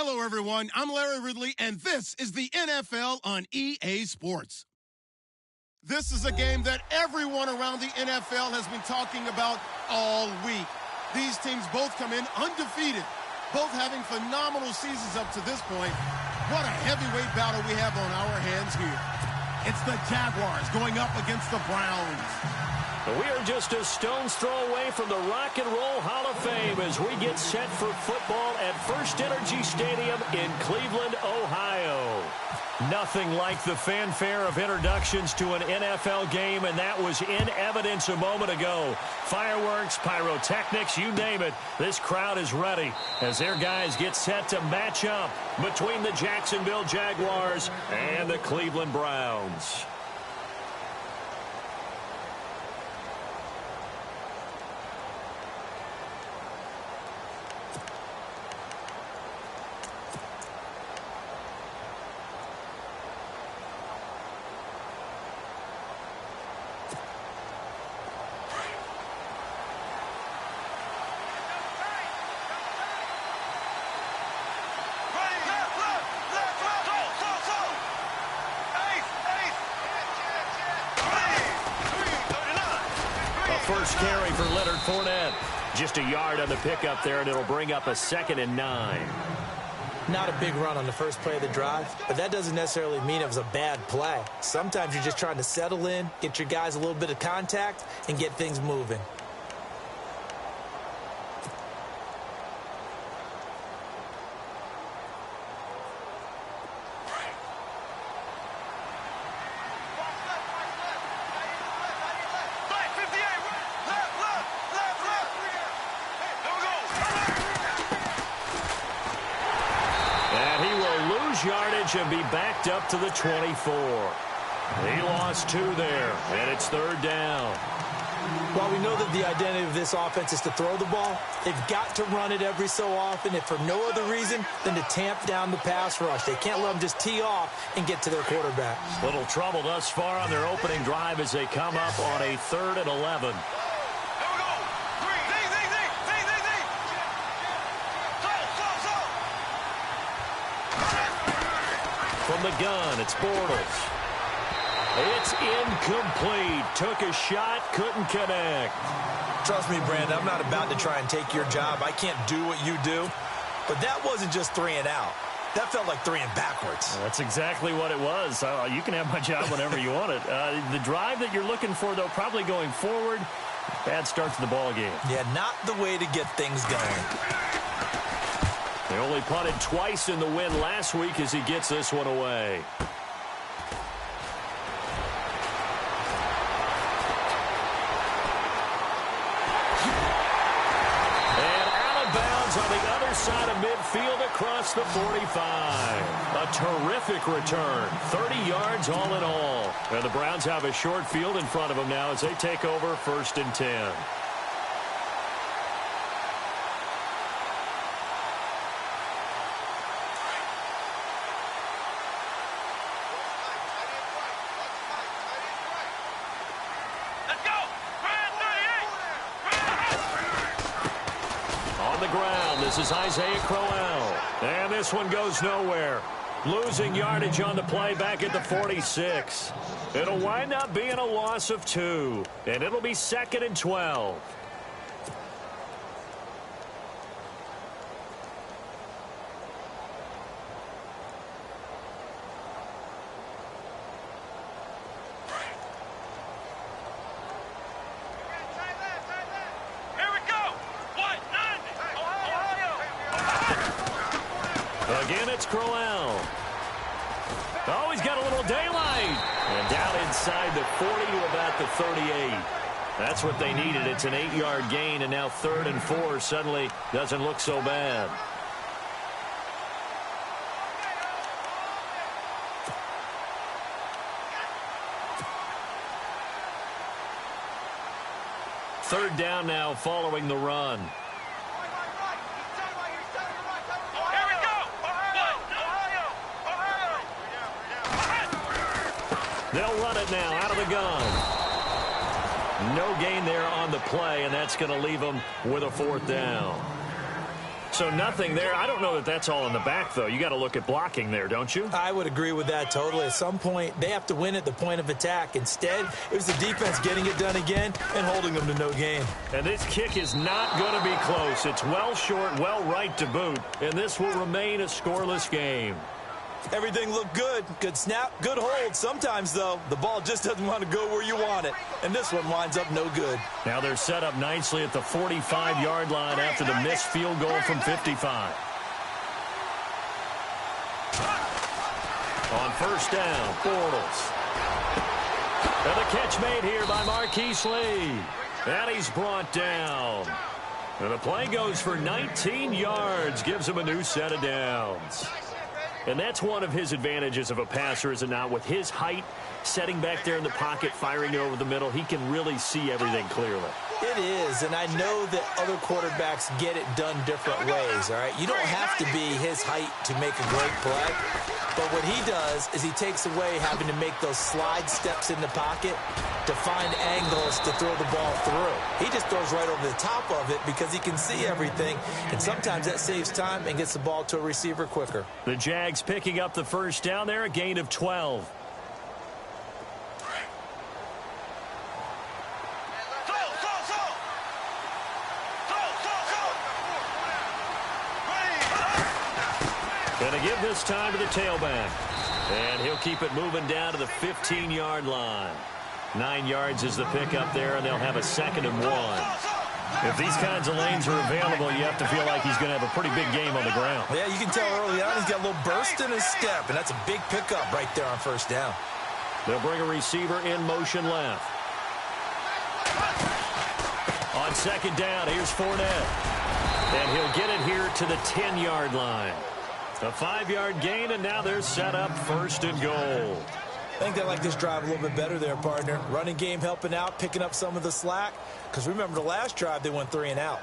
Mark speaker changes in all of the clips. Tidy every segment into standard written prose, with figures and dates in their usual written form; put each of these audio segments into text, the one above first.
Speaker 1: Hello, everyone. I'm Larry Ridley, and this is the NFL on EA Sports. This is a game that everyone around the NFL has been talking about all week. These teams both come in undefeated, both having phenomenal seasons up to this point. What a heavyweight battle we have on our hands here. It's the Jaguars going up against the Browns.
Speaker 2: We are just a stone's throw away from the Rock and Roll Hall of Fame as we get set for football at First Energy Stadium in Cleveland, Ohio. Nothing like the fanfare of introductions to an NFL game, and that was in evidence a moment ago. Fireworks, pyrotechnics, you name it. This crowd is ready as their guys get set to match up between the Jacksonville Jaguars and the Cleveland Browns. First carry for Leonard Fournette. Just a yard on the pickup there, and it'll bring up a 2nd and 9.
Speaker 3: Not a big run on the first play of the drive, but that doesn't necessarily mean it was a bad play. Sometimes you're just trying to settle in, get your guys a little bit of contact, and get things moving.
Speaker 2: Yardage and be backed up to the 24. He lost 2 there, and it's 3rd down.
Speaker 3: While we know that the identity of this offense is to throw the ball, they've got to run it every so often, if for no other reason than to tamp down the pass rush. They can't let them just tee off and get to their quarterback.
Speaker 2: Little trouble thus far on their opening drive as they come up on a 3rd and 11. From the gun, it's Bortles. It's incomplete. Took a shot, couldn't connect.
Speaker 3: Trust me, Brandon, I'm not about to try and take your job. I can't do what you do. But that wasn't just 3 and out. That felt like 3 and backwards.
Speaker 2: That's exactly what it was. You can have my job whenever you want it. The drive that you're looking for, though, probably going forward. Bad start to the ball game.
Speaker 3: Yeah, not the way to get things going.
Speaker 2: They only punted twice in the win last week as he gets this one away. And out of bounds on the other side of midfield across the 45. A terrific return. 30 yards all in all. And the Browns have a short field in front of them now as they take over 1st and 10. This is Isaiah Crowell. And this one goes nowhere. Losing yardage on the play back at the 46. It'll wind up being a loss of 2. And it'll be 2nd and 12. Again, it's Crowell. Oh, he's got a little daylight. And down inside the 40 to about the 38. That's what they needed. It's an 8-yard gain, and now 3rd and 4 suddenly doesn't look so bad. Third down now following the run. They'll run it now out of the gun. No gain there on the play, and that's going to leave them with a 4th down. So nothing there. I don't know that that's all in the back, though. You got to look at blocking there, don't you?
Speaker 3: I would agree with that totally. At some point, they have to win at the point of attack. Instead, it was the defense getting it done again and holding them to no gain.
Speaker 2: And this kick is not going to be close. It's well short, well right to boot, and this will remain a scoreless game.
Speaker 3: Everything looked good. Good snap, good hold. Sometimes, though, the ball just doesn't want to go where you want it. And this one winds up no good.
Speaker 2: Now they're set up nicely at the 45-yard line after the missed field goal from 55. On first down, Bortles. And the catch made here by Marquise Lee. And he's brought down. And the play goes for 19 yards, gives him a new set of downs. And that's one of his advantages of a passer, is it not? With his height, setting back there in the pocket, firing it over the middle, he can really see everything clearly.
Speaker 3: It is, and I know that other quarterbacks get it done different ways, all right? You don't have to be his height to make a great play, but what he does is he takes away having to make those slide steps in the pocket to find angles to throw the ball through. He just throws right over the top of it because he can see everything, and sometimes that saves time and gets the ball to a receiver quicker.
Speaker 2: The Jags picking up the first down there, a gain of 12. Going to give this time to the tailback. And he'll keep it moving down to the 15-yard line. 9 yards is the pickup there, and they'll have a 2nd and 1. If these kinds of lanes are available, you have to feel like he's going to have a pretty big game on the ground.
Speaker 3: Yeah, you can tell early on he's got a little burst in his step, and that's a big pickup right there on first down.
Speaker 2: They'll bring a receiver in motion left. On 2nd down, here's Fournette. And he'll get it here to the 10-yard line. A 5-yard gain, and now they're set up 1st and goal.
Speaker 3: I think they like this drive a little bit better there, partner. Running game helping out, picking up some of the slack. Because remember, the last drive, they went 3 and out.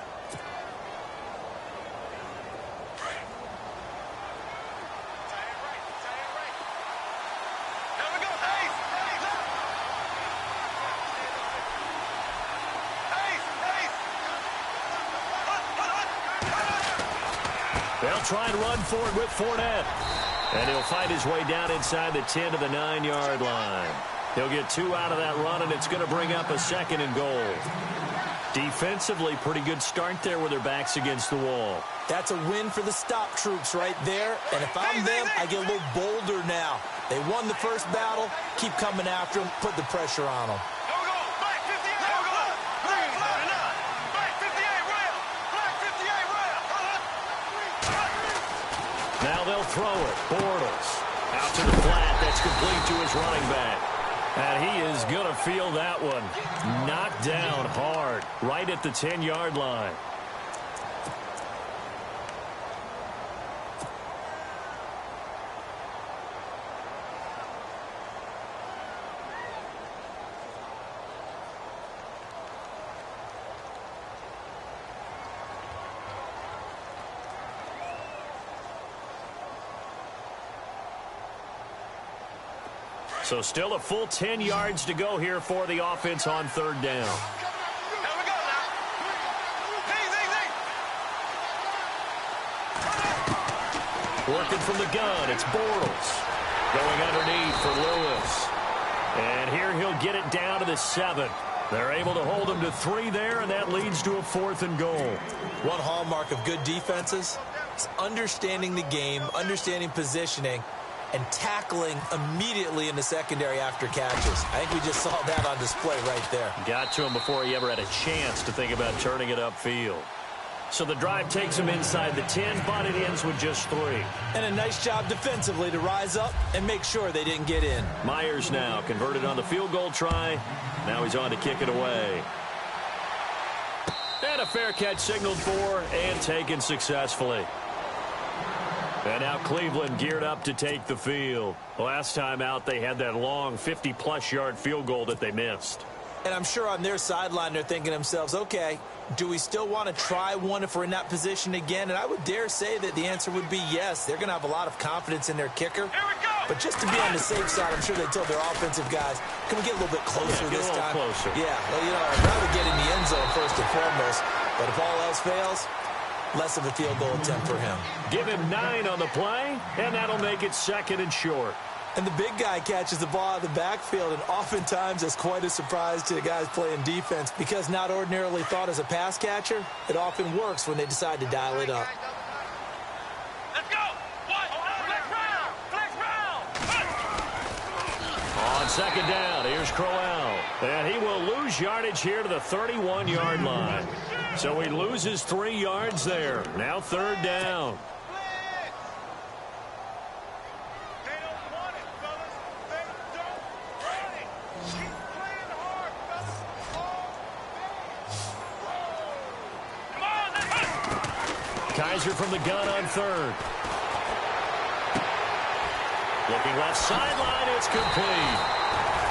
Speaker 2: They'll try and run for it with Fournette. And he'll find his way down inside the 10 to the 9-yard line. He'll get 2 out of that run, and it's going to bring up a 2nd and goal. Defensively, pretty good start there with their backs against the wall.
Speaker 3: That's a win for the stop troops right there. And if I'm them, I get a little bolder now. They won the first battle. Keep coming after them. Put the pressure on them.
Speaker 2: Now they'll throw it. Bortles out to the flat. That's complete to his running back. And he is going to feel that one. Knocked down hard right at the 10-yard line. So still a full 10 yards to go here for the offense on 3rd down. Working from the gun, it's Bortles. Going underneath for Lewis. And here he'll get it down to the 7. They're able to hold him to 3 there, and that leads to a 4th and goal.
Speaker 3: One hallmark of good defenses is understanding the game, understanding positioning, and tackling immediately in the secondary after catches. I think we just saw that on display right there.
Speaker 2: Got to him before he ever had a chance to think about turning it upfield. So the drive takes him inside the 10, but it ends with just 3.
Speaker 3: And a nice job defensively to rise up and make sure they didn't get in.
Speaker 2: Myers now converted on the field goal try. Now he's on to kick it away. And a fair catch signaled for and taken successfully. And now Cleveland geared up to take the field. Last time out, they had that long 50-plus yard field goal that they missed.
Speaker 3: And I'm sure on their sideline, they're thinking to themselves, okay, do we still want to try one if we're in that position again? And I would dare say that the answer would be yes. They're going to have a lot of confidence in their kicker. But just to be on the safe side, I'm sure they told their offensive guys, can we get a little bit closer this time?
Speaker 2: Closer.
Speaker 3: Yeah, well, I'd rather get in the end zone first and foremost. But if all else fails, less of a field goal attempt for him.
Speaker 2: Give him 9 on the play, and that'll make it 2nd and short.
Speaker 3: And the big guy catches the ball out of the backfield, and oftentimes that's quite a surprise to the guys playing defense because not ordinarily thought as a pass catcher, it often works when they decide to dial it up.
Speaker 4: Let's go! Flex round!
Speaker 2: On 2nd down, here's Crowell. And he will lose yardage here to the 31-yard line. So he loses 3 yards there. Now 3rd down. Kaiser from the gun on 3rd. Looking left sideline, it's complete.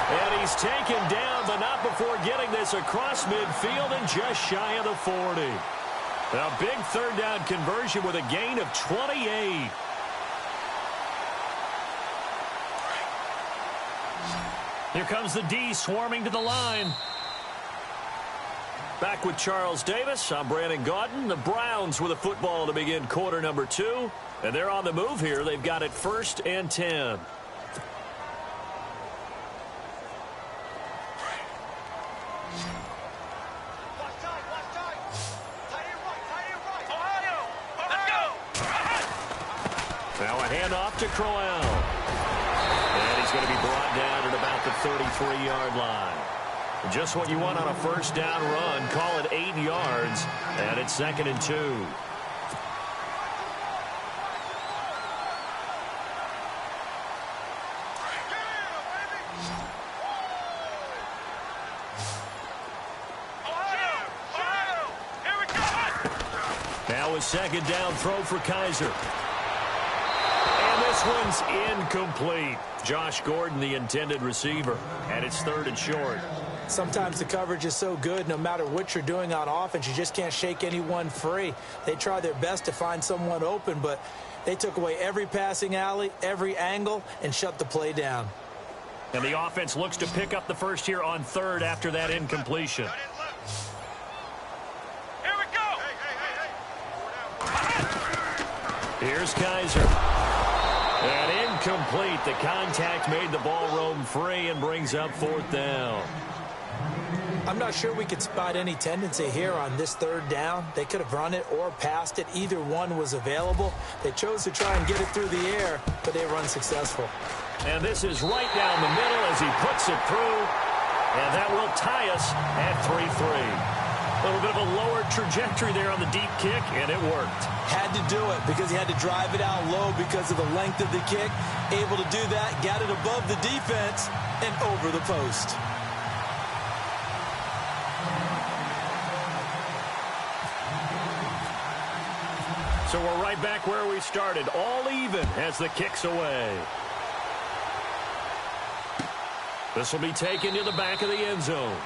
Speaker 2: And he's taken down, but not before getting this across midfield and just shy of the 40. A big 3rd down conversion with a gain of 28. Here comes the D swarming to the line. Back with Charles Davis, I'm Brandon Gaudin. The Browns with a football to begin quarter number 2. And they're on the move here. They've got it 1st and 10. Now a handoff to Crowell. And he's going to be brought down at about the 33-yard line. Just what you want on a 1st down run. Call it 8 yards. And it's 2nd and 2. Now a 2nd down throw for Kaiser. And this one's incomplete. Josh Gordon, the intended receiver. And it's 3rd and short.
Speaker 3: Sometimes the coverage is so good, no matter what you're doing on offense, you just can't shake anyone free. They try their best to find someone open, but they took away every passing alley, every angle, and shut the play down.
Speaker 2: And the offense looks to pick up the first here on 3rd after that incompletion.
Speaker 4: Here we go!
Speaker 2: Here's Kaiser. And incomplete. The contact made the ball roam free and brings up 4th down.
Speaker 3: I'm not sure we could spot any tendency here on this 3rd down. They could have run it or passed it. Either one was available. They chose to try and get it through the air, but they were unsuccessful.
Speaker 2: And this is right down the middle as he puts it through. And that will tie us at 3-3. A little bit of a lower trajectory there on the deep kick, and it worked.
Speaker 3: Had to do it because he had to drive it out low because of the length of the kick. Able to do that, got it above the defense and over the post.
Speaker 2: So we're right back where we started, all even as the kick's away. This will be taken to the back of the end zone.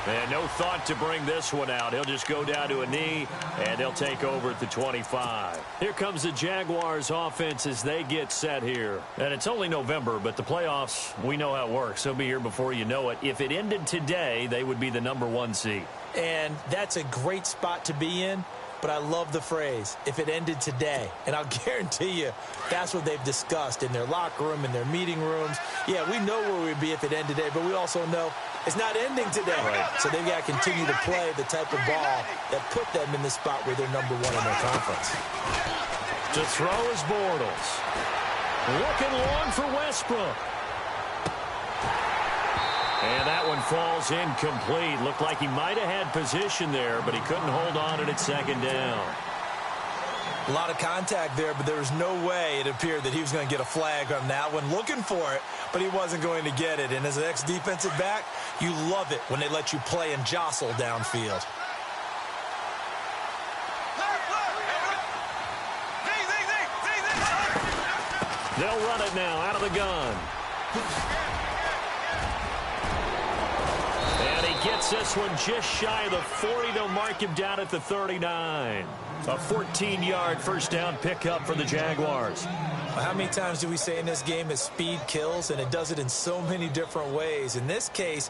Speaker 2: And no thought to bring this one out. He'll just go down to a knee, and they'll take over at the 25. Here comes the Jaguars offense as they get set here. And it's only November, but the playoffs, we know how it works. They'll be here before you know it. If it ended today, they would be the #1 seed.
Speaker 3: And that's a great spot to be in. But I love the phrase, if it ended today. And I'll guarantee you, that's what they've discussed in their locker room, in their meeting rooms. Yeah, we know where we'd be if it ended today, but we also know it's not ending today.
Speaker 2: Right.
Speaker 3: So they've got to continue to play the type of ball that put them in the spot where they're #1 in their conference.
Speaker 2: To throw is Bortles. Looking long for Westbrook. And that one falls incomplete. Looked like he might have had position there, but he couldn't hold on it at 2nd down.
Speaker 3: A lot of contact there, but there was no way it appeared that he was going to get a flag on that one. Looking for it, but he wasn't going to get it. And as an ex-defensive back, you love it when they let you play and jostle downfield.
Speaker 2: They'll run it now out of the gun. And he gets this one just shy of the 40. They'll mark him down at the 39. A 14-yard first down pickup for the Jaguars.
Speaker 3: Well, how many times do we say in this game that speed kills, and it does it in so many different ways? In this case,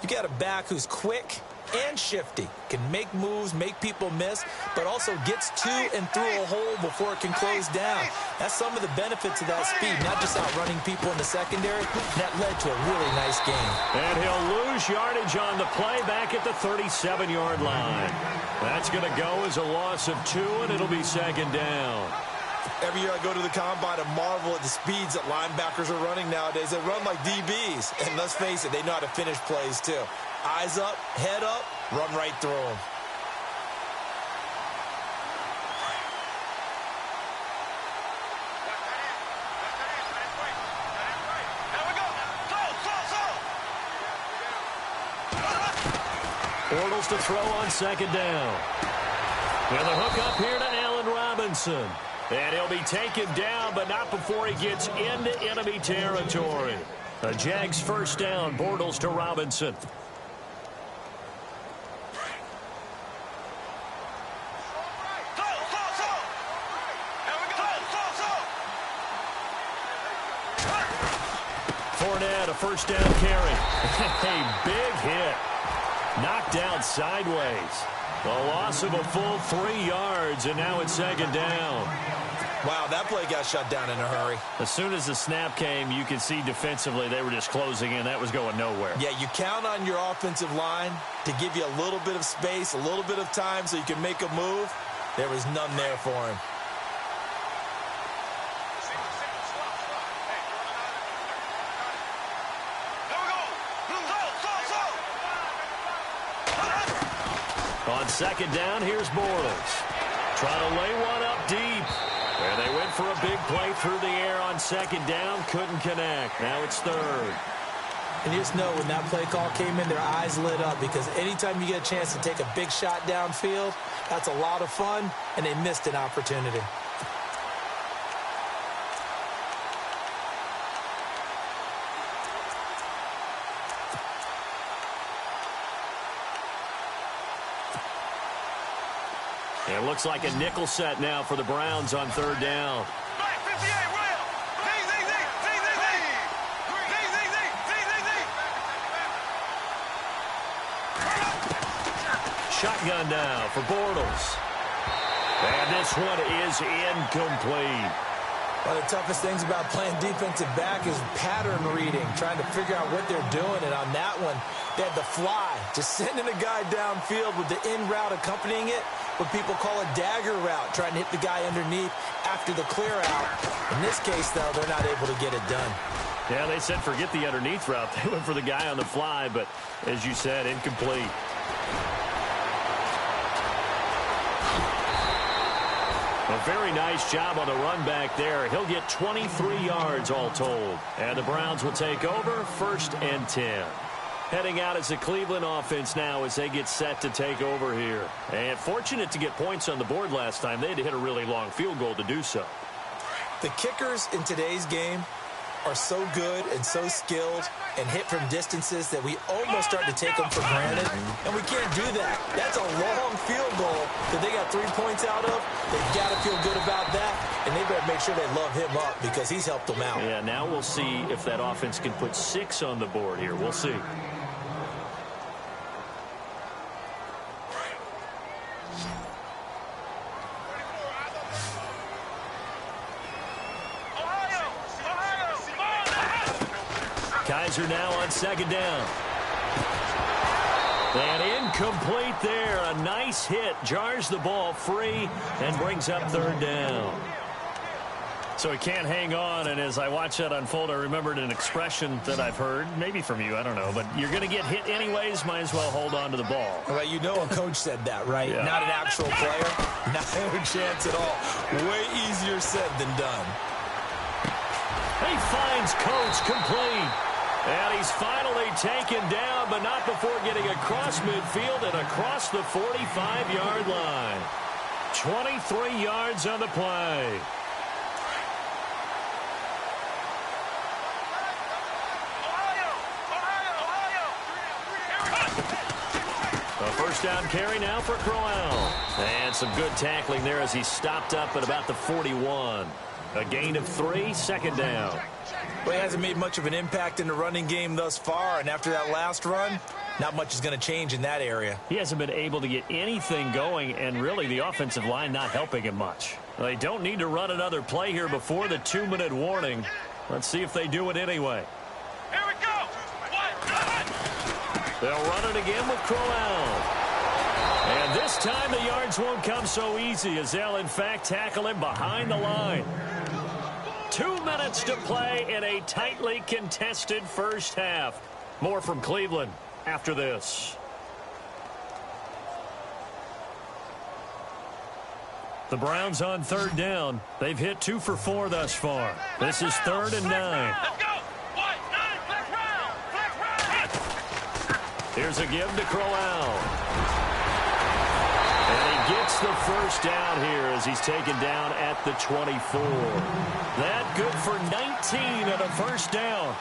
Speaker 3: you got a back who's quick, and shifty. Can make moves, make people miss, but also gets to and through a hole before it can close down. That's some of the benefits of that speed, not just outrunning people in the secondary. That led to a really nice game.
Speaker 2: And he'll lose yardage on the play back at the 37-yard line. That's going to go as a loss of 2, and it'll be second down.
Speaker 5: Every year I go to the combine and marvel at the speeds that linebackers are running nowadays. They run like DBs. And let's face it, they know how to finish plays too. Eyes up, head up, run right through them.
Speaker 2: Bortles to throw on second down. And the hook up here to Allen Robinson. And he'll be taken down, but not before he gets into enemy territory. The Jags first down, Bortles to Robinson. Fournette, a first down carry. A big hit. Knocked down sideways. A loss of a full 3 yards, and now it's second down.
Speaker 5: Wow, that play got shut down in a hurry.
Speaker 2: As soon as the snap came, you could see defensively they were just closing in. That was going nowhere.
Speaker 5: Yeah, you count on your offensive line to give you a little bit of space, a little bit of time so you can make a move. There was none there for him.
Speaker 2: On second down, here's Bortles. Trying to lay one up deep. And they went for a big play through the air on second down. Couldn't connect. Now it's third.
Speaker 3: And you just know when that play call came in, their eyes lit up because anytime you get a chance to take a big shot downfield, that's a lot of fun, and they missed an opportunity.
Speaker 2: It looks like a nickel set now for the Browns on third down. Shotgun now for Bortles. And this one is incomplete.
Speaker 3: One of the toughest things about playing defensive back is pattern reading, trying to figure out what they're doing. And on that one, they had the fly, just sending a guy downfield with the in route accompanying it, what people call a dagger route, trying to hit the guy underneath after the clear out. In this case, though, they're not able to get it done.
Speaker 2: Yeah, they said forget the underneath route. They went for the guy on the fly, but as you said, incomplete. A very nice job on the run back there. He'll get 23 yards all told. And the Browns will take over, 1st and 10. Heading out as the Cleveland offense now as they get set to take over here. And fortunate to get points on the board last time. They had to hit a really long field goal to do so.
Speaker 3: The kickers in today's game are so good and so skilled and hit from distances that we almost start to take them for granted, and we can't do that. That's a long field goal that they got 3 points out of. They've got to feel good about that, and they better make sure they love him up because he's helped them out.
Speaker 2: Yeah, now we'll see if that offense can put 6 on the board here. We'll see. Kaiser now on second down. And incomplete there. A nice hit. Jars the ball free and brings up third down. So he can't hang on, and as I watch that unfold, I remembered an expression that I've heard, maybe from you, I don't know, but you're going to get hit anyways, might as well hold on to the ball.
Speaker 3: Well, you know a coach said that, right?
Speaker 2: Yeah.
Speaker 3: Not an actual player. Not a chance at all. Way easier said than done.
Speaker 2: He finds Coates complete. And he's finally taken down, but not before getting across midfield and across the 45-yard line. 23 yards on the play. A first down carry now for Crowell. And some good tackling there as he stopped up at about the 41. A gain of 3, second down.
Speaker 3: Well, he hasn't made much of an impact in the running game thus far, and after that last run,
Speaker 5: not much is going to change in that area.
Speaker 2: He hasn't been able to get anything going, and really the offensive line not helping him much. They don't need to run another play here before the 2-minute warning. Let's see if they do it anyway.
Speaker 4: Here we go.
Speaker 2: They'll run it again with Crowell. And this time the yards won't come so easy as they'll, in fact, tackle him behind the line. 2 minutes to play in a tightly contested first half. More from Cleveland after this. The Browns on 3rd down. They've hit 2 for 4 thus far. This is 3rd and 9.
Speaker 4: Let's go. White, 9, flex round.
Speaker 2: Here's a give to Crowell. And he gets the first down here as he's taken down at the 24. That good for 19 at a first down.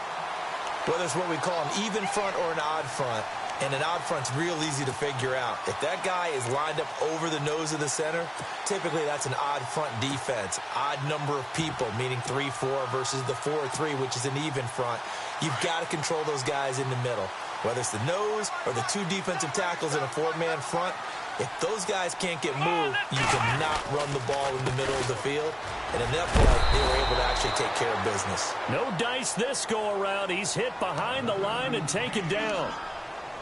Speaker 5: Whether it's what we call an even front or an odd front, and an odd front's real easy to figure out. If that guy is lined up over the nose of the center, typically that's an odd front defense. Odd number of people, meaning 3-4 versus the 4-3, which is an even front. You've got to control those guys in the middle. Whether it's the nose or the 2 defensive tackles in a 4-man front, if those guys can't get moved, you cannot run the ball in the middle of the field. And in that play, they were able to actually take care of business.
Speaker 2: No dice this go-around. He's hit behind the line and taken down.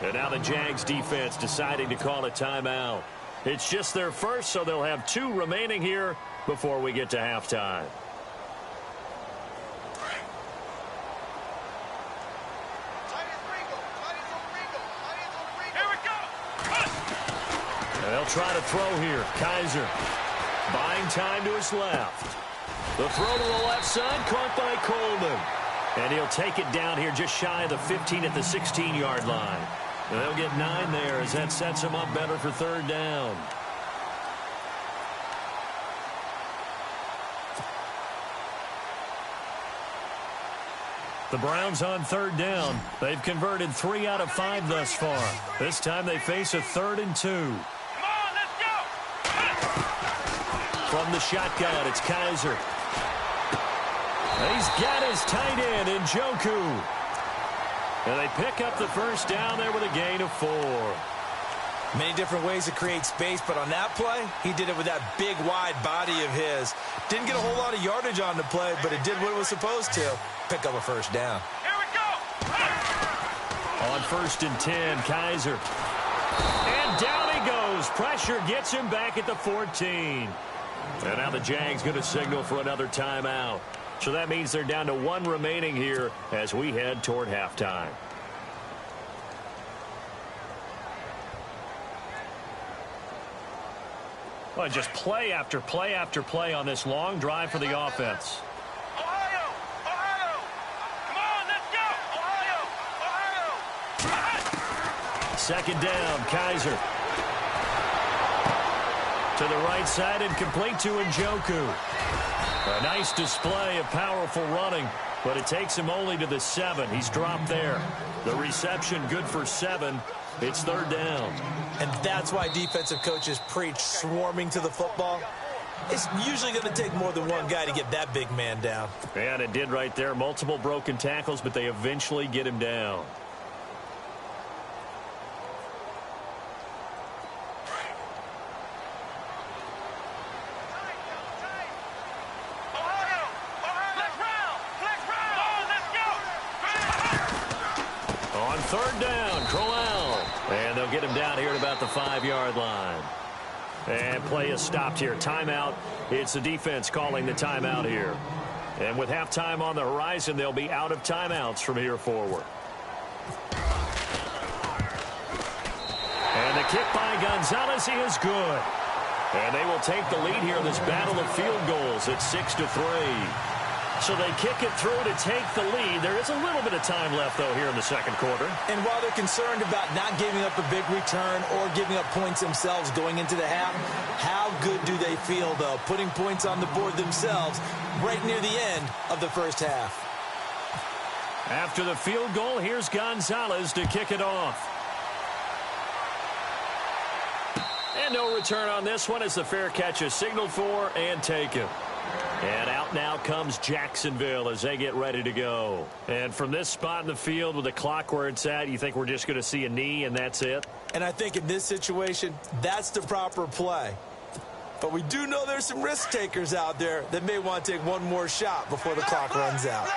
Speaker 2: And now the Jags defense deciding to call a timeout. It's just their first, so they'll have 2 remaining here before we get to halftime.
Speaker 4: Here we go.
Speaker 2: And they'll try to throw here. Kaiser buying time to his left. The throw to the left side, caught by Coleman. And he'll take it down here just shy of the 15 at the 16-yard line. And they'll get 9 there as that sets him up better for 3rd down. The Browns on 3rd down. They've converted 3 out of 5 thus far. This time they face a 3rd and 2.
Speaker 4: Come on, let's go.
Speaker 2: From the shotgun, it's Kaiser. He's got his tight end in Njoku. And they pick up the first down there with a gain of 4.
Speaker 5: Many different ways to create space, but on that play, he did it with that big, wide body of his. Didn't get a whole lot of yardage on the play, but it did what it was supposed to. Pick up a first down.
Speaker 4: Here we go.
Speaker 2: On 1st and 10, Kaiser. And down he goes. Pressure gets him back at the 14. And now the Jags going to signal for another timeout. So that means they're down to 1 remaining here as we head toward halftime. Well, just play after play after play on this long drive for the offense.
Speaker 4: Ohio. Come on, let's go. Ohio.
Speaker 2: 2nd down, Kaiser. To the right side and complete to Njoku. A nice display of powerful running, but it takes him only to the 7. He's dropped there. The reception good for 7. It's 3rd down.
Speaker 5: And that's why defensive coaches preach swarming to the football. It's usually going to take more than one guy to get that big man down.
Speaker 2: And it did right there. Multiple broken tackles, but they eventually get him down. On 3rd down, Crowell. And they'll get him down here at about the 5-yard line. And play is stopped here. Timeout. It's the defense calling the timeout here. And with halftime on the horizon, they'll be out of timeouts from here forward. And the kick by Gonzalez is good. And they will take the lead here in this battle of field goals at 6-3. So they kick it through to take the lead. There is a little bit of time left, though, here in the 2nd quarter.
Speaker 5: And while they're concerned about not giving up a big return or giving up points themselves going into the half, how good do they feel, though, putting points on the board themselves right near the end of the first half?
Speaker 2: After the field goal, here's Gonzalez to kick it off. And no return on this one as the fair catch is signaled for and taken. And out now comes Jacksonville as they get ready to go. And from this spot in the field with the clock where it's at, you think we're just going to see a knee and that's it?
Speaker 3: And I think in this situation, that's the proper play. But we do know there's some risk takers out there that may want to take one more shot before the clock runs out.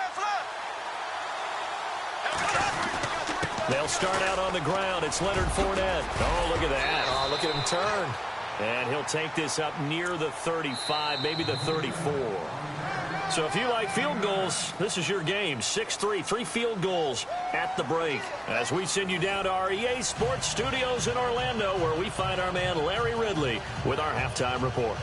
Speaker 2: They'll start out on the ground. It's Leonard Fournette. Oh, look at that.
Speaker 3: Oh, look at him turn.
Speaker 2: And he'll take this up near the 35, maybe the 34. So if you like field goals, this is your game. 6-3, 3 field goals at the break. As we send you down to our EA Sports Studios in Orlando, where we find our man Larry Ridley with our halftime report.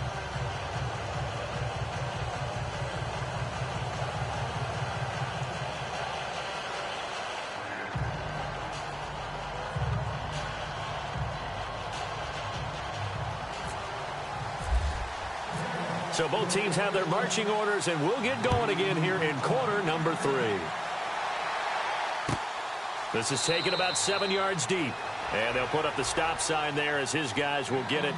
Speaker 2: So both teams have their marching orders, and we'll get going again here in quarter number 3. This is taken about 7 yards deep, and they'll put up the stop sign there as his guys will get it.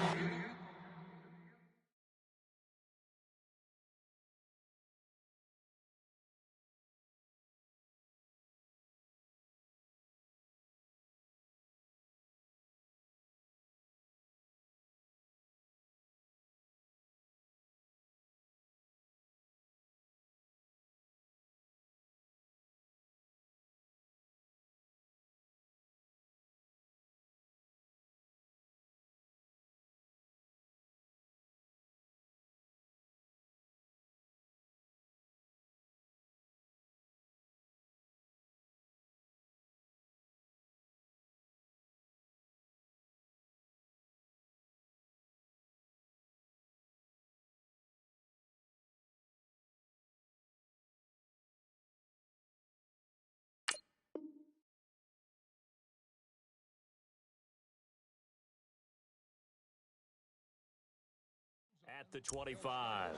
Speaker 2: At the 25.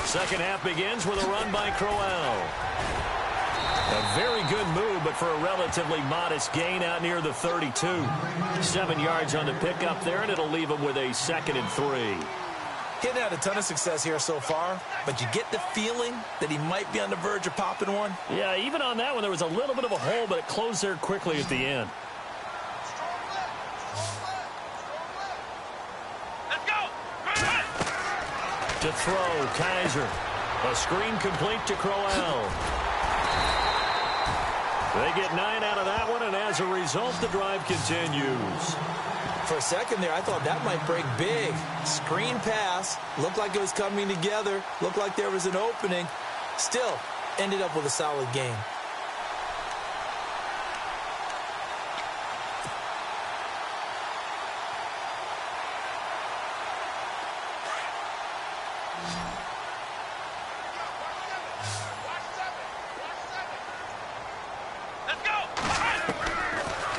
Speaker 2: Second half begins with a run by Crowell. A very good move, but for a relatively modest gain out near the 32. 7 yards on the pickup there, and it'll leave him with a 2nd and 3.
Speaker 3: He hadn't had a ton of success here so far, but you get the feeling that he might be on the verge of popping one.
Speaker 2: Yeah, even on that one, there was a little bit of a hole, but it closed there quickly at the end. To throw, Kaiser. A screen complete to Crowell. They get 9 out of that one, and as a result, the drive continues.
Speaker 3: For a second there, I thought that might break big. Screen pass. Looked like it was coming together. Looked like there was an opening. Still, ended up with a solid game.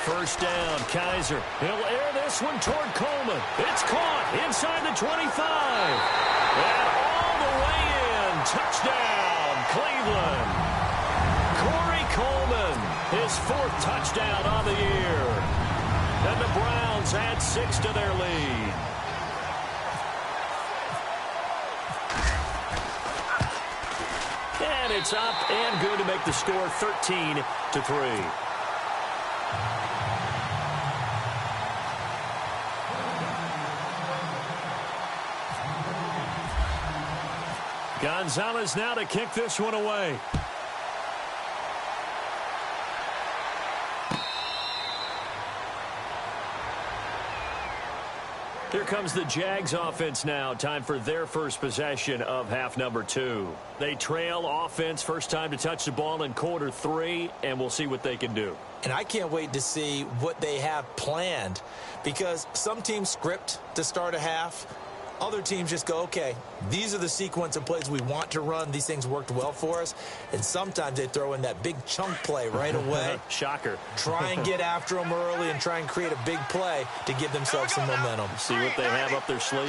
Speaker 2: First down, Kaiser. He'll air this one toward Coleman. It's caught inside the 25. And all the way in. Touchdown, Cleveland. Corey Coleman, his 4th touchdown on the year. And the Browns add 6 to their lead. And it's up and good to make the score 13-3. Gonzalez now to kick this one away. Here comes the Jags offense now. Time for their first possession of half number 2. They trail offense, first time to touch the ball in quarter 3, and we'll see what they can do.
Speaker 3: And I can't wait to see what they have planned, because some teams script to start a half. Other teams just go, okay, these are the sequence of plays we want to run. These things worked well for us. And sometimes they throw in that big chunk play right away.
Speaker 2: Shocker.
Speaker 3: Try and get after them early and try and create a big play to give themselves some momentum.
Speaker 2: See what they have up their sleeve.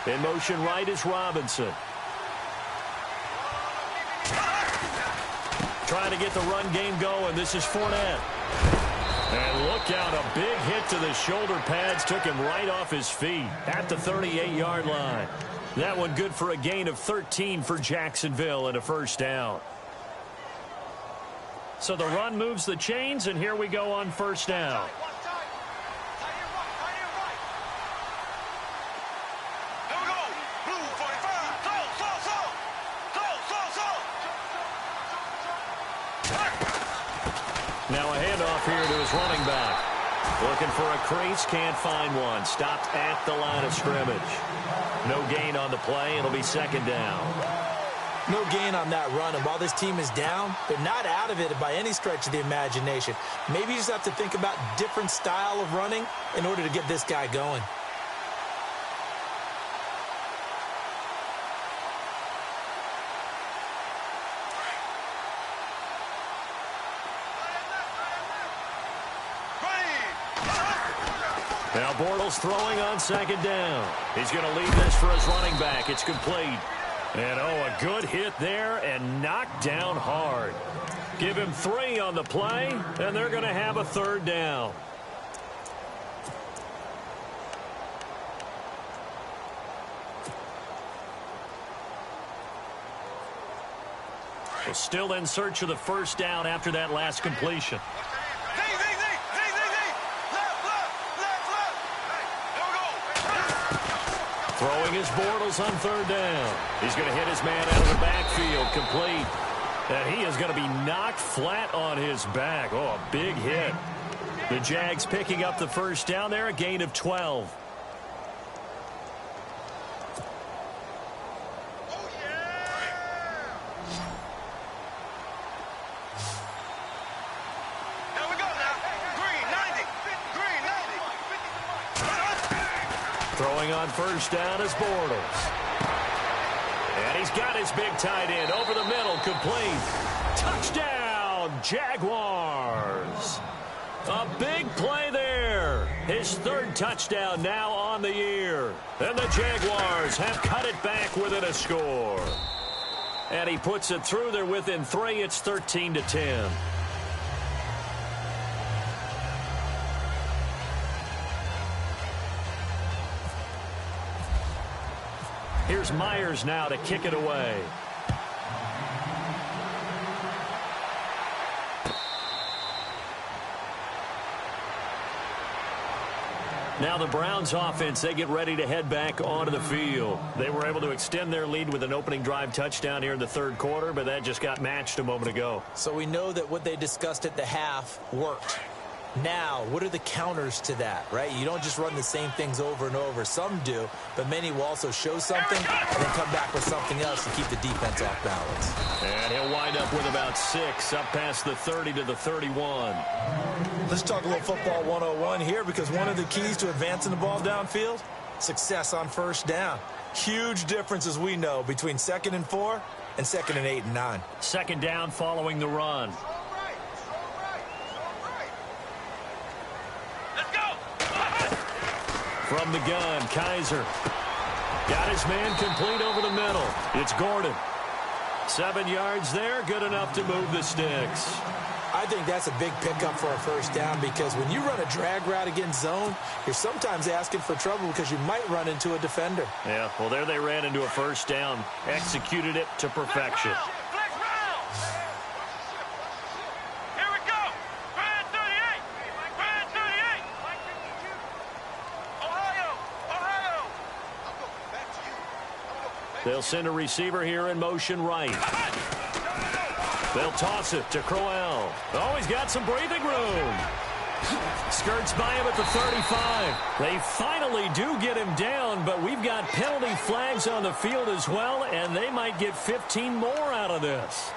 Speaker 2: In motion right is Robinson. Trying to get the run game going. This is Fournette. And look out, a big hit to the shoulder pads. Took him right off his feet at the 38-yard line. That one good for a gain of 13 for Jacksonville and a first down. So the run moves the chains, and here we go on first down. Now a handoff here to his running back. Looking for a crease, can't find one. Stopped at the line of scrimmage. No gain on the play. It'll be second down.
Speaker 3: No gain on that run, and while this team is down, they're not out of it by any stretch of the imagination. Maybe you just have to think about different style of running in order to get this guy going.
Speaker 2: Now Bortles throwing on second down. He's going to lead this for his running back. It's complete. And, a good hit there and knocked down hard. Give him 3 on the play, and they're going to have a third down. Well, still in search of the first down after that last completion. Throwing his Bortles on third down. He's going to hit his man out of the backfield, complete. And he is going to be knocked flat on his back. Oh, a big hit. The Jags picking up the first down there, a gain of 12. Throwing on first down is Bortles. And he's got his big tight end over the middle, complete. Touchdown, Jaguars. A big play there. His third touchdown now on the year. And the Jaguars have cut it back within a score. And he puts it through. They're within 3. It's 13-10. Here's Myers now to kick it away. Now the Browns offense, they get ready to head back onto the field. They were able to extend their lead with an opening drive touchdown here in the third quarter, but that just got matched a moment ago.
Speaker 3: So we know that what they discussed at the half worked. Now, what are the counters to that, right? You don't just run the same things over and over. Some do, but many will also show something and then come back with something else to keep the defense off balance.
Speaker 2: And he'll wind up with about 6 up past the 30 to the 31.
Speaker 3: Let's talk a little football 101 here, because one of the keys to advancing the ball downfield, success on first down. Huge difference, as we know, between 2nd and 4 and 2nd and 8 and 9.
Speaker 2: Second down following the run. From the gun, Kaiser. Got his man complete over the middle. It's Gordon. 7 yards there, good enough to move the sticks.
Speaker 3: I think that's a big pickup for a first down, because when you run a drag route against zone, you're sometimes asking for trouble because you might run into a defender.
Speaker 2: Yeah, well, there they ran into a first down. Executed it to perfection. They'll send a receiver here in motion right. They'll toss it to Crowell. Oh, he's got some breathing room. Skirts by him at the 35. They finally do get him down, but we've got penalty flags on the field as well, and they might get 15 more out of this.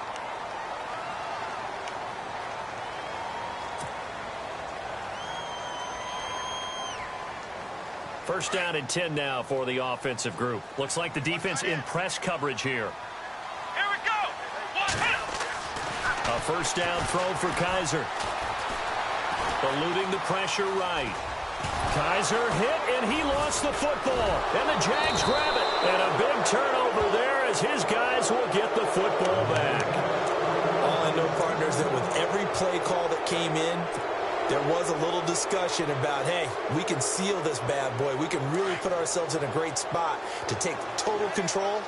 Speaker 2: First down and 10 now for the offensive group. Looks like the defense in press coverage here.
Speaker 4: Here we go.
Speaker 2: A first down throw for Kaiser. Eluding the pressure right. Kaiser hit, and he lost the football. And the Jags grab it. And a big turnover there as his guys will get the football back.
Speaker 5: All I know, partners, that with every play call that came in, there was a little discussion about, hey, we can seal this bad boy. We can really put ourselves in a great spot to take total control,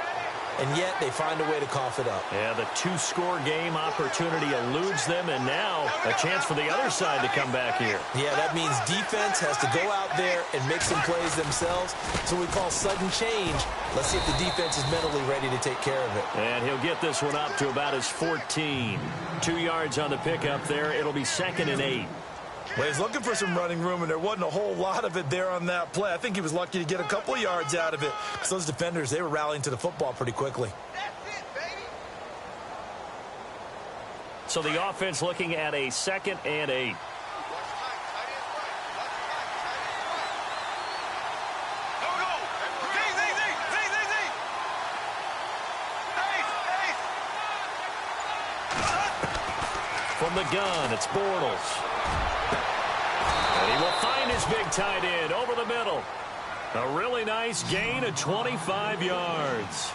Speaker 5: and yet they find a way to cough it up.
Speaker 2: Yeah, the two-score game opportunity eludes them, and now a chance for the other side to come back here.
Speaker 5: Yeah, that means defense has to go out there and make some plays themselves. So we call sudden change. Let's see if the defense is mentally ready to take care of it.
Speaker 2: And he'll get this one up to about his 14. 2 yards on the pickup there. It'll be 2nd and 8.
Speaker 5: Well, he's looking for some running room, and there wasn't a whole lot of it there on that play. I think he was lucky to get a couple of yards out of it. So those defenders, they were rallying to the football pretty quickly.
Speaker 4: That's it, baby.
Speaker 2: So the offense looking at a 2nd and 8. From the gun, it's Bortles. And he will find his big tight end over the middle. A really nice gain of 25 yards.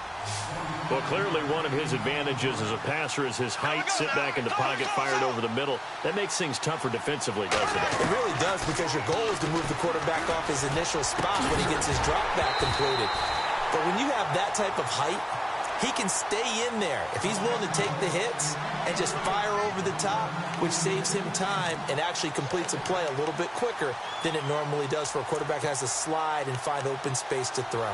Speaker 2: Well, clearly one of his advantages as a passer is his height. Sit back in the pocket, fired over the middle. That makes things tougher defensively, doesn't it?
Speaker 5: It really does, because your goal is to move the quarterback off his initial spot when he gets his drop back completed. But when you have that type of height, he can stay in there if he's willing to take the hits and just fire over the top, which saves him time and actually completes a play a little bit quicker than it normally does for a quarterback that has to slide and find open space to throw.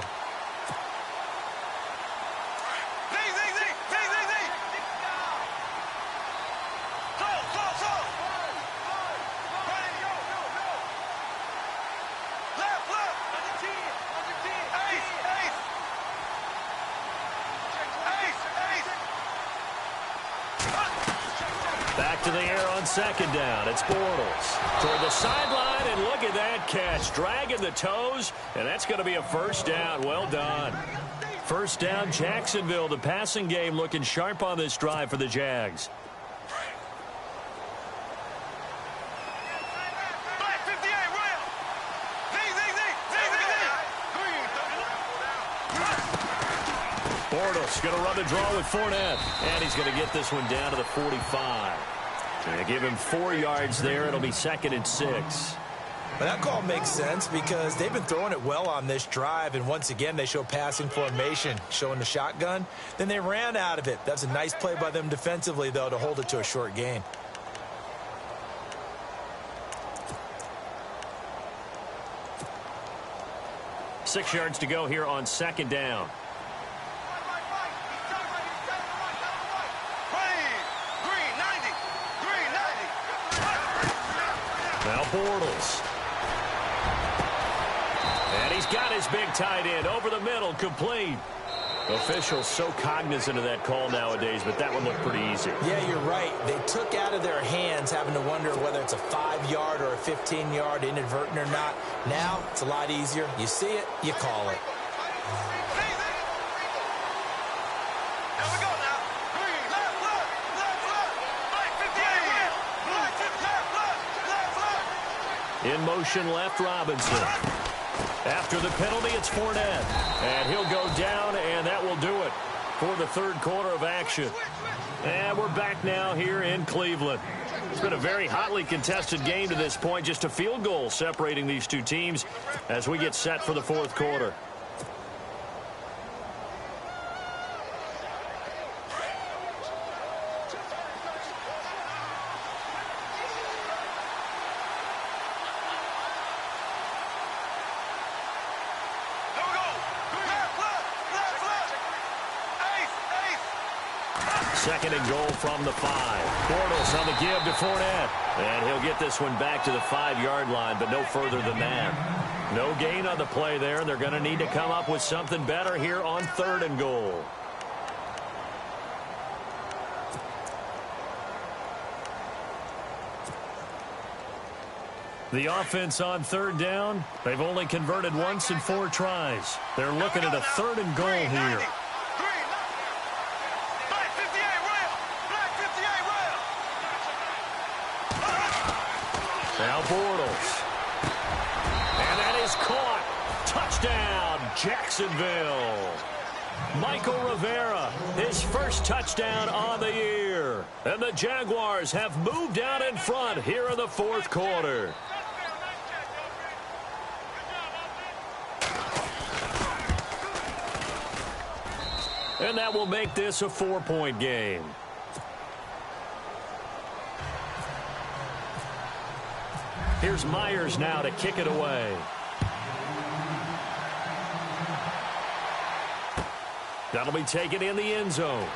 Speaker 2: Back to the air on 2nd down. It's Bortles toward the sideline, and look at that catch. Dragging the toes, and that's going to be a first down. Well done. First down, Jacksonville. The passing game looking sharp on this drive for the Jags. Bortles going to run the draw with Fournette. And he's going to get this one down to the 45. And give him 4 yards there. It'll be 2nd and 6.
Speaker 5: But that call makes sense because they've been throwing it well on this drive. And once again, they show passing formation, showing the shotgun. Then they ran out of it. That's a nice play by them defensively, though, to hold it to a short gain.
Speaker 2: Six yards to go here on 2nd down. Now Bortles. And he's got his big tight end over the middle, complete. Officials so cognizant of that call nowadays, but that one looked pretty easy.
Speaker 5: Yeah, you're right. They took out of their hands having to wonder whether it's a 5-yard or a 15-yard inadvertent or not. Now, it's a lot easier. You see it, you call it.
Speaker 2: In motion left, Robinson. After the penalty, it's Fournette. And he'll go down, and that will do it for the third quarter of action. And we're back now here in Cleveland. It's been a very hotly contested game to this point. Just a field goal separating these two teams as we get set for the fourth quarter. Second and goal from the 5. Bortles on the give to Fournette. And he'll get this one back to the 5-yard line, but no further than that. No gain on the play there. They're going to need to come up with something better here on 3rd and goal. The offense on 3rd down, they've only converted once in 4 tries. They're looking at a 3rd and goal here. Now Bortles. And that is caught. Touchdown, Jacksonville. Michael Rivera, his first touchdown on the year. And the Jaguars have moved out in front here in the 4th quarter. And that will make this a 4-point game. Here's Myers now to kick it away. That'll be taken in the end zone.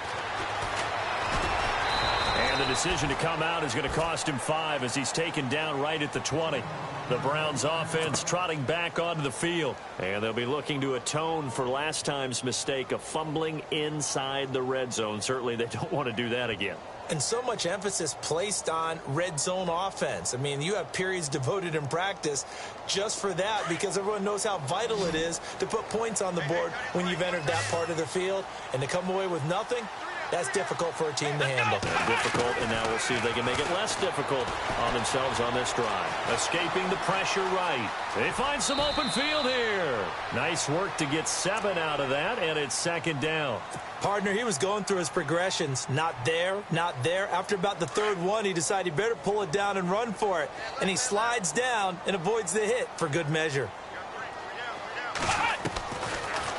Speaker 2: And the decision to come out is going to cost him 5 as he's taken down right at the 20. The Browns offense trotting back onto the field. And they'll be looking to atone for last time's mistake of fumbling inside the red zone. Certainly they don't want to do that again.
Speaker 3: And so much emphasis placed on red zone offense. I mean, you have periods devoted in practice just for that because everyone knows how vital it is to put points on the board when you've entered that part of the field. And to come away with nothing, that's difficult for a team to handle.
Speaker 2: Difficult, and now we'll see if they can make it less difficult on themselves on this drive. Escaping the pressure right. They find some open field here. Nice work to get 7 out of that, and it's 2nd down.
Speaker 3: Partner, he was going through his progressions. Not there, not there. After about the 3rd one, he decided he better pull it down and run for it. And he slides down and avoids the hit for good measure.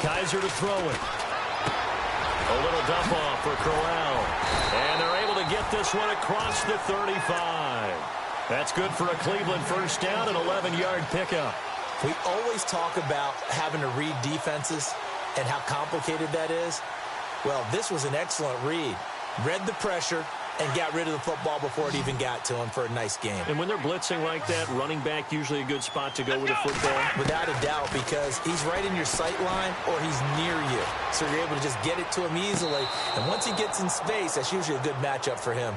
Speaker 2: Kaiser to throw it. A little dump off for Crowell. And they're able to get this one across the 35. That's good for a Cleveland first down and 11-yard pickup.
Speaker 3: We always talk about having to read defenses and how complicated that is. Well, this was an excellent read. Read the pressure and got rid of the football before it even got to him for a nice game.
Speaker 2: And when they're blitzing like that, running back usually a good spot to go with the football?
Speaker 3: Without a doubt, because he's right in your sight line or he's near you. So you're able to just get it to him easily. And once he gets in space, that's usually a good matchup for him.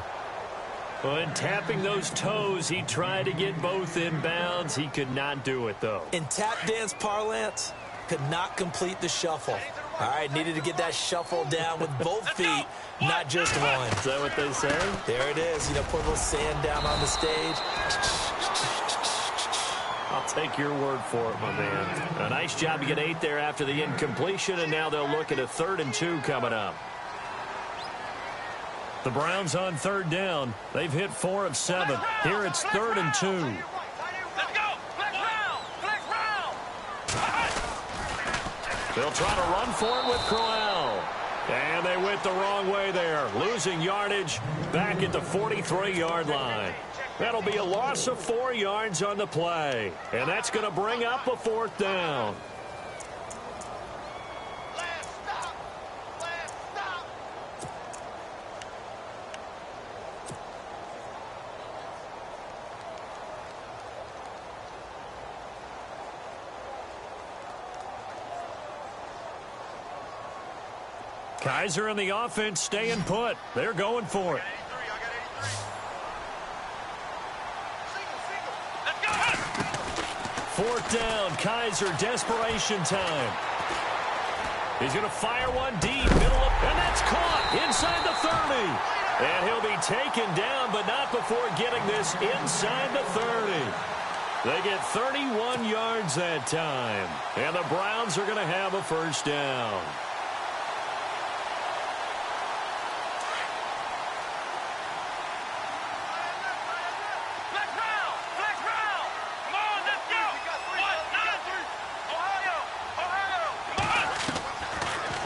Speaker 2: When tapping those toes, he tried to get both in bounds. He could not do it, though.
Speaker 3: In tap dance parlance, could not complete the shuffle. All right, needed to get that shuffle down with both feet, not just one.
Speaker 2: Is that what they say?
Speaker 3: There it is. You know, put a little sand down on the stage.
Speaker 2: I'll take your word for it, my man. A nice job to get 8 there after the incompletion, and now they'll look at a 3rd and 2 coming up. The Browns on 3rd down. They've hit 4 of 7. Here it's 3rd and 2.
Speaker 4: Let's go! Flex round! Flex round!
Speaker 2: They'll try to run for it with Crowell. And they went the wrong way there. Losing yardage back at the 43-yard line. That'll be a loss of 4 yards on the play. And that's going to bring up a 4th down. Kaiser and the offense staying put. They're going for it. 4th down, Kaiser, desperation time. He's going to fire one deep, middle of, and that's caught inside the 30. And he'll be taken down, but not before getting this inside the 30. They get 31 yards that time. And the Browns are going to have a first down.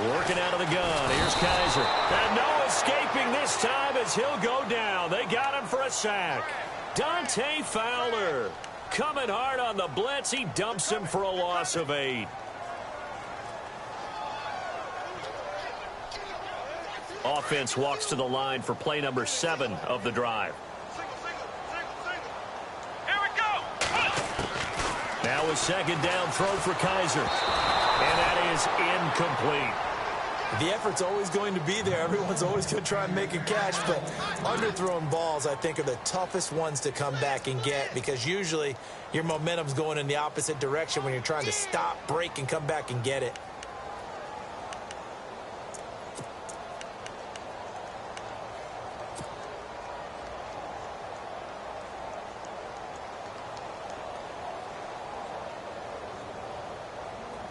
Speaker 2: Working out of the gun. Here's Kaiser. And no escaping this time as he'll go down. They got him for a sack. Dante Fowler coming hard on the blitz. He dumps him for a loss of 8. Offense walks to the line for play number 7 of the drive.
Speaker 4: Here we go.
Speaker 2: Now a second down throw for Kaiser. And that is incomplete.
Speaker 3: The effort's always going to be there. Everyone's always going to try and make a catch, but underthrown balls, I think, are the toughest ones to come back and get because usually your momentum's going in the opposite direction when you're trying to stop, break, and come back and get it.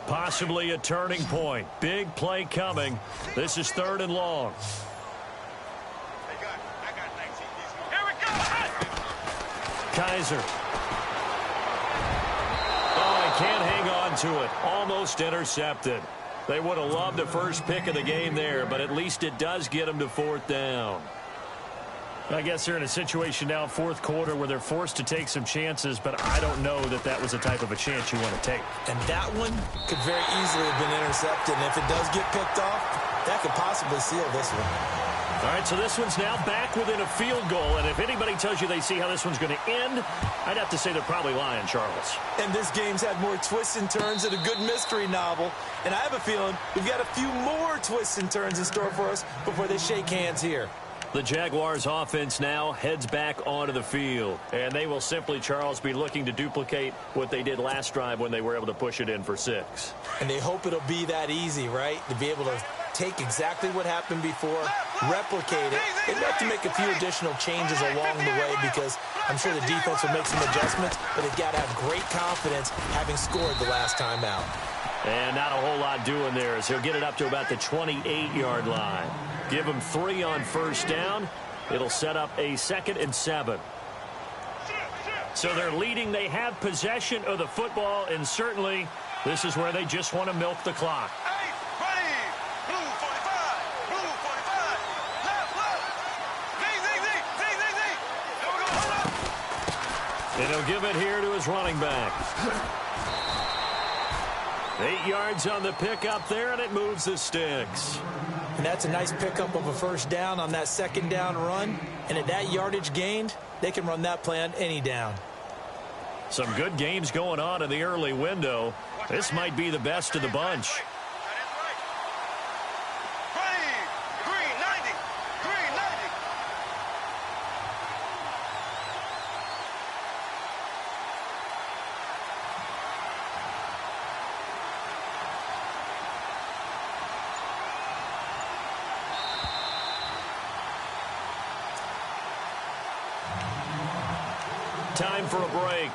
Speaker 2: Possibly a turning point. Big play coming. This is 3rd and long.
Speaker 4: Here we go.
Speaker 2: Kaiser. Oh, he can't hang on to it. Almost intercepted. They would have loved the first pick of the game there, but at least it does get them to 4th down. I guess they're in a situation now, 4th quarter, where they're forced to take some chances, but I don't know that that was the type of a chance you want to take.
Speaker 3: And that one could very easily have been intercepted, and if it does get picked off, that could possibly seal this one.
Speaker 2: All right, so this one's now back within a field goal, and if anybody tells you they see how this one's going to end, I'd have to say they're probably lying, Charles.
Speaker 3: And this game's had more twists and turns than a good mystery novel, and I have a feeling we've got a few more twists and turns in store for us before they shake hands here.
Speaker 2: The Jaguars offense now heads back onto the field, and they will simply, Charles, be looking to duplicate what they did last drive when they were able to push it in for 6.
Speaker 3: And they hope it'll be that easy, right? To be able to take exactly what happened before, replicate it. They'd have to make a few additional changes along the way because I'm sure the defense will make some adjustments, but they've got to have great confidence having scored the last time out.
Speaker 2: And not a whole lot doing there as he'll get it up to about the 28-yard line. Give him 3 on 1st down. It'll set up a 2nd and 7. So they're leading. They have possession of the football, and certainly this is where they just want to milk the clock.
Speaker 4: Hey, ready. Blue 45. Blue 45. Left, left. Z. There we go. Hold up.
Speaker 2: And he'll give it here to his running back. 8 yards on the pickup there, and it moves the sticks.
Speaker 3: And that's a nice pickup of a 1st down on that 2nd down run. And at that yardage gained, they can run that play on any down.
Speaker 2: Some good games going on in the early window. This might be the best of the bunch.
Speaker 4: Ready. Green 90. Green 90.
Speaker 2: Time for a break.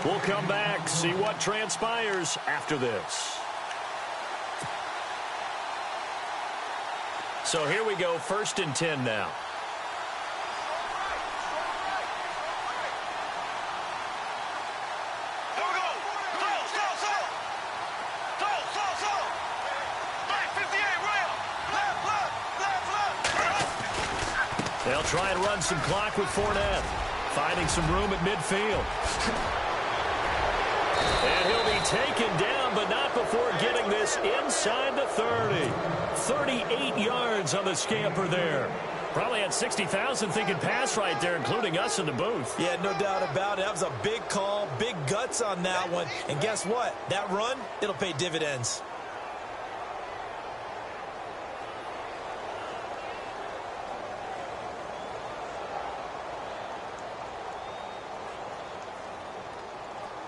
Speaker 2: We'll come back, see what transpires after this. So here we go, 1st and 10 now.
Speaker 4: Here we go. Slow. Right, 58, rail. Left.
Speaker 2: They'll try and run some clock with Fournette. Finding some room at midfield. And he'll be taken down, but not before getting this inside the 30. 38 yards on the scamper there. Probably had 60,000 thinking pass right there, including us in the booth.
Speaker 3: Yeah, no doubt about it. That was a big call, big guts on that one. And guess what? That run, it'll pay dividends.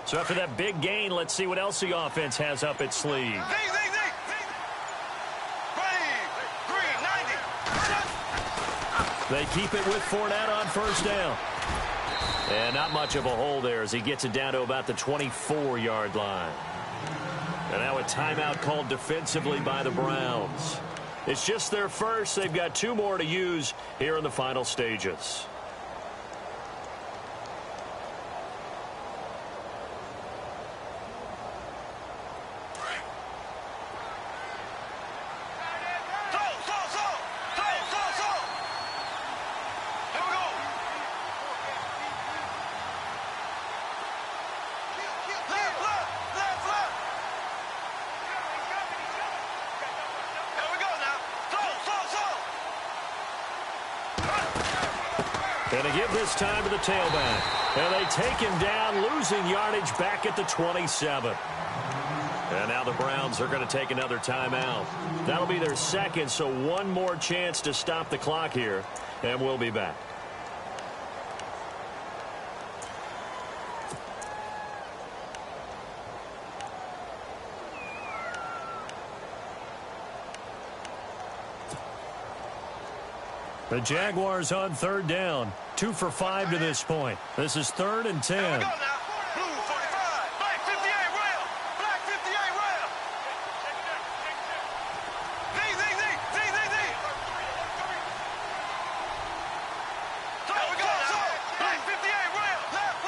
Speaker 2: So after that big gain, let's see what else the offense has up its sleeve.
Speaker 4: Z. Ready. Green 90.
Speaker 2: They keep it with Fournette on 1st down. And not much of a hole there as he gets it down to about the 24-yard line. And now a timeout called defensively by the Browns. It's just their first. They've got 2 more to use here in the final stages. And they give this time to the tailback. And they take him down, losing yardage back at the 27. And now the Browns are going to take another timeout. That'll be their second, so one more chance to stop the clock here. And we'll be back. The Jaguars on third down. 2 for 5 to this point. This is 3rd and 10.
Speaker 4: Here we go now. Blue 45. Black 58 rail. Black 58 rail. Z. Here we go now. Black 58 rail. Left.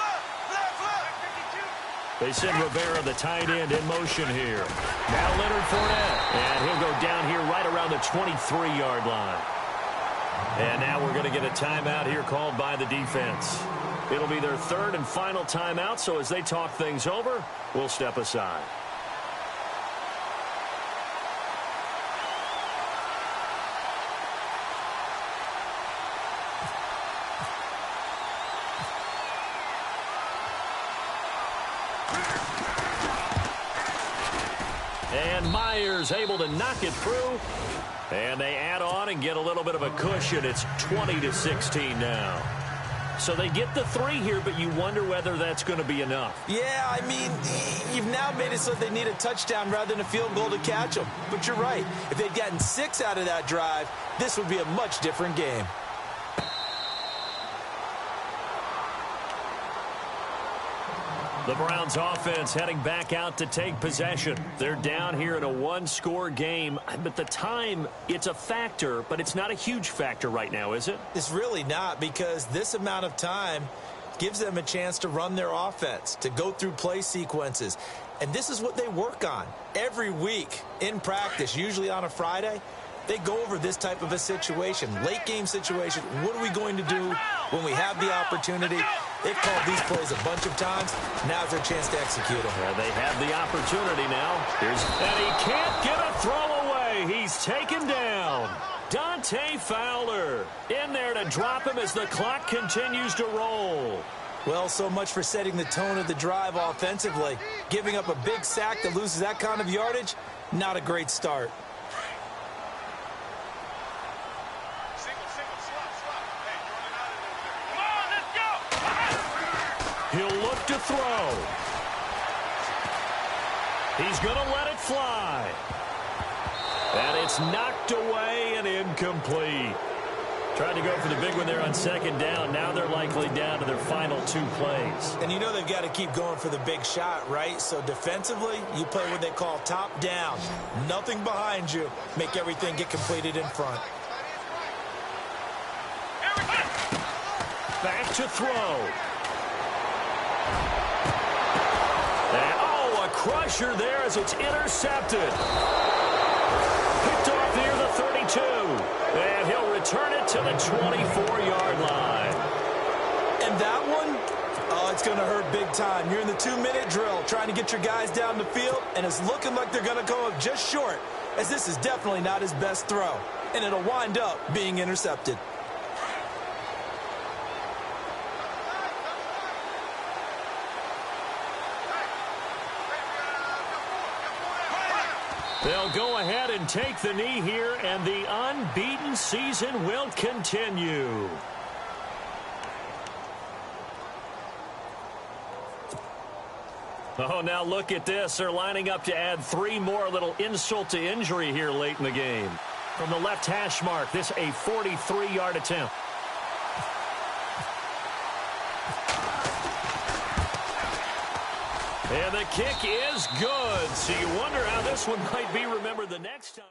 Speaker 2: They send Rivera, the tight end, in motion here. Now Leonard Fournette. And he'll go down here right around the 23-yard line. And now we're going to get a timeout here called by the defense. It'll be their 3rd and final timeout, so as they talk things over, we'll step aside. And Myers able to knock it through. And they add on and get a little bit of a cushion. It's 20-16 now. So they get the 3 here, but you wonder whether that's going to be enough.
Speaker 3: Yeah, I mean, you've now made it so they need a touchdown rather than a field goal to catch them. But you're right. If they'd gotten 6 out of that drive, this would be a much different game.
Speaker 2: The Browns offense heading back out to take possession. They're down here in a 1-score game, but the time, it's a factor, but it's not a huge factor right now, is it?
Speaker 3: It's really not, because this amount of time gives them a chance to run their offense, to go through play sequences. And this is what they work on every week in practice, usually on a Friday. They go over this type of a situation, late game situation. What are we going to do when we have the opportunity? They've called these plays a bunch of times. Now's their chance to execute them.
Speaker 2: They have the opportunity now. And he can't get a throw away. He's taken down. Dante Fowler in there to drop him as the clock continues to roll.
Speaker 3: Well, so much for setting the tone of the drive offensively. Giving up a big sack that loses that kind of yardage, not a great start.
Speaker 2: He'll look to throw. He's going to let it fly. And it's knocked away and incomplete. Tried to go for the big one there on 2nd down. Now they're likely down to their final 2 plays.
Speaker 3: And you know they've got to keep going for the big shot, right? So defensively, you play what they call top down. Nothing behind you. Make everything get completed in front.
Speaker 2: Back to throw. And, a crusher there as it's intercepted. Picked off near the 32. And he'll return it to the 24-yard line.
Speaker 3: And that one, it's going to hurt big time. You're in the 2-minute drill trying to get your guys down the field, and it's looking like they're going to come up just short, as this is definitely not his best throw. And it'll wind up being intercepted.
Speaker 2: They'll go ahead and take the knee here, and the unbeaten season will continue. Oh, now look at this. They're lining up to add 3 more, little insult to injury here late in the game. From the left hash mark, this a 43-yard attempt. And the kick is good. So you wonder how this one might be remembered the next time.